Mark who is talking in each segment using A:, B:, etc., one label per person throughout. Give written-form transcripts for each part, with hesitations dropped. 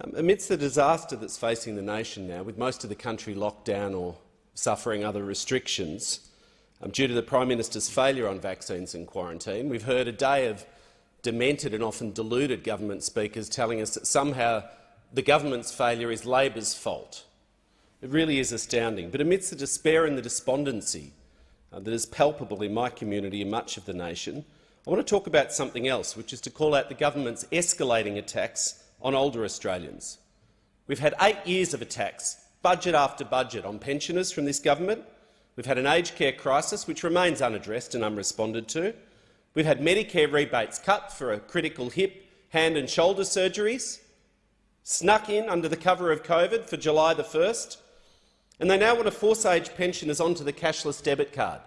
A: Amidst the disaster that's facing the nation now, with most of the country locked down or suffering other restrictions due to the Prime Minister's failure on vaccines and quarantine, we've heard a day of demented and often deluded government speakers telling us that somehow the government's failure is Labor's fault. It really is astounding. But amidst the despair and the despondency that is palpable in my community and much of the nation, I want to talk about something else, which is to call out the government's escalating attacks on older Australians. We've had 8 years of attacks, budget after budget, on pensioners from this government. We've had an aged care crisis which remains unaddressed and unresponded to. We've had Medicare rebates cut for critical hip, hand and shoulder surgeries, snuck in under the cover of COVID for July the 1st, and they now want to force aged pensioners onto the cashless debit card,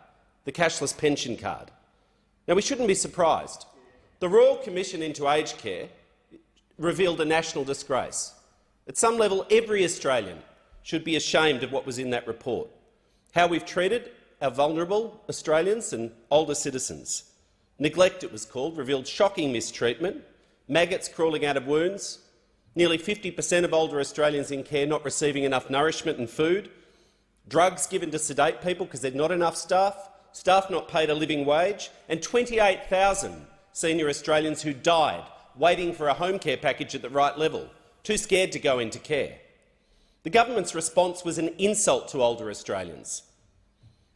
A: the cashless pension card. Now, we shouldn't be surprised. The Royal Commission into Aged Care revealed a national disgrace. At some level, every Australian should be ashamed of what was in that report, how we've treated our vulnerable Australians and older citizens. Neglect, it was called, revealed shocking mistreatment, maggots crawling out of wounds, nearly 50% of older Australians in care not receiving enough nourishment and food, drugs given to sedate people because there's not enough staff, staff not paid a living wage, and 28,000 senior Australians who died waiting for a home care package at the right level, too scared to go into care. The government's response was an insult to older Australians.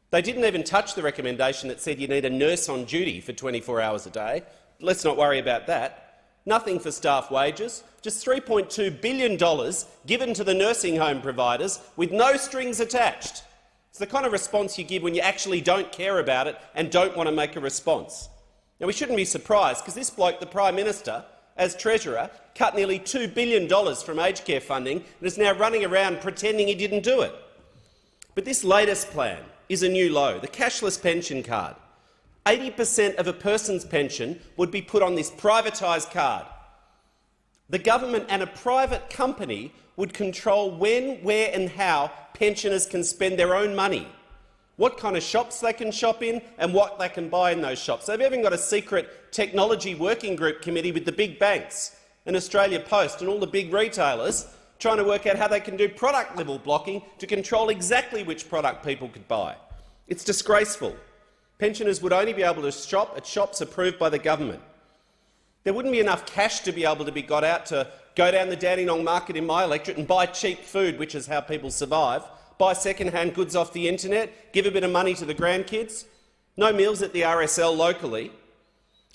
A: They didn't even touch the recommendation that said you need a nurse on duty for 24 hours a day. Let's not worry about that. Nothing for staff wages, just $3.2 billion given to the nursing home providers with no strings attached. It's the kind of response you give when you actually don't care about it and don't want to make a response. Now, we shouldn't be surprised, because this bloke, the Prime Minister, as Treasurer, cut nearly $2 billion from aged care funding and is now running around pretending he didn't do it. But this latest plan is a new low, the cashless pension card. 80% of a person's pension would be put on this privatised card. The government and a private company would control when, where and how pensioners can spend their own money, what kind of shops they can shop in and what they can buy in those shops. They've even got a secret technology working group committee with the big banks and Australia Post and all the big retailers trying to work out how they can do product-level blocking to control exactly which product people could buy. It's disgraceful. Pensioners would only be able to shop at shops approved by the government. There wouldn't be enough cash to be able to be got out to go down the Dandenong market in my electorate and buy cheap food, which is how people survive, buy second-hand goods off the internet, give a bit of money to the grandkids. No meals at the RSL locally.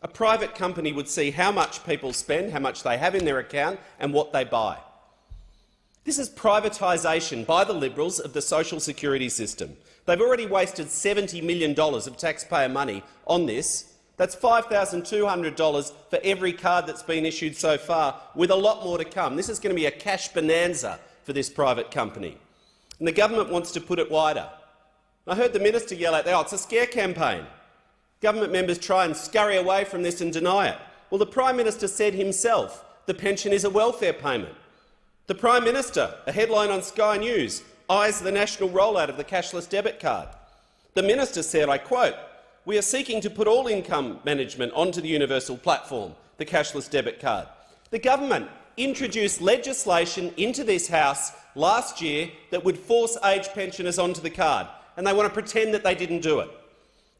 A: A private company would see how much people spend, how much they have in their account and what they buy. This is privatisation by the Liberals of the social security system. They've already wasted $70 million of taxpayer money on this. That's $5,200 for every card that's been issued so far, with a lot more to come. This is going to be a cash bonanza for this private company. And the government wants to put it wider. I heard the minister yell out there, "Oh, it's a scare campaign." Government members try and scurry away from this and deny it. Well, the Prime Minister said himself the pension is a welfare payment. The Prime Minister, a headline on Sky News, eyes the national rollout of the cashless debit card. The minister said, I quote, "We are seeking to put all income management onto the universal platform, the cashless debit card." The government introduced legislation into this House last year that would force aged pensioners onto the card, and they want to pretend that they didn't do it.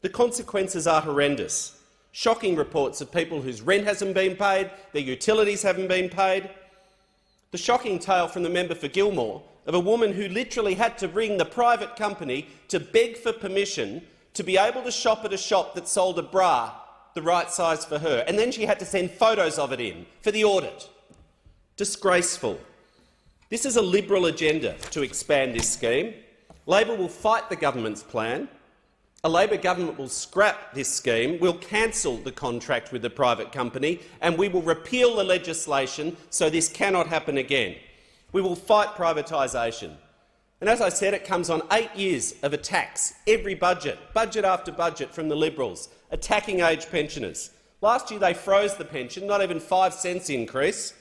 A: The consequences are horrendous. Shocking reports of people whose rent hasn't been paid, their utilities haven't been paid. The shocking tale from the member for Gilmore of a woman who literally had to ring the private company to beg for permission to be able to shop at a shop that sold a bra the right size for her, and then she had to send photos of it in for the audit. Disgraceful. This is a Liberal agenda to expand this scheme. Labor will fight the government's plan. A Labor government will scrap this scheme, will cancel the contract with the private company, and we will repeal the legislation so this cannot happen again. We will fight privatisation. And as I said, it comes on 8 years of attacks, every budget, budget after budget from the Liberals, attacking aged pensioners. Last year they froze the pension, not even 5 cents increase.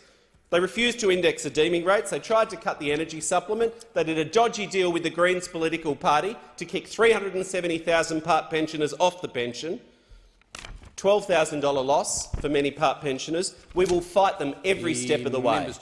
A: They refused to index the deeming rates. They tried to cut the energy supplement. They did a dodgy deal with the Greens political party to kick 370,000 part pensioners off the pension. $12,000 loss for many part pensioners. We will fight them every step of the way.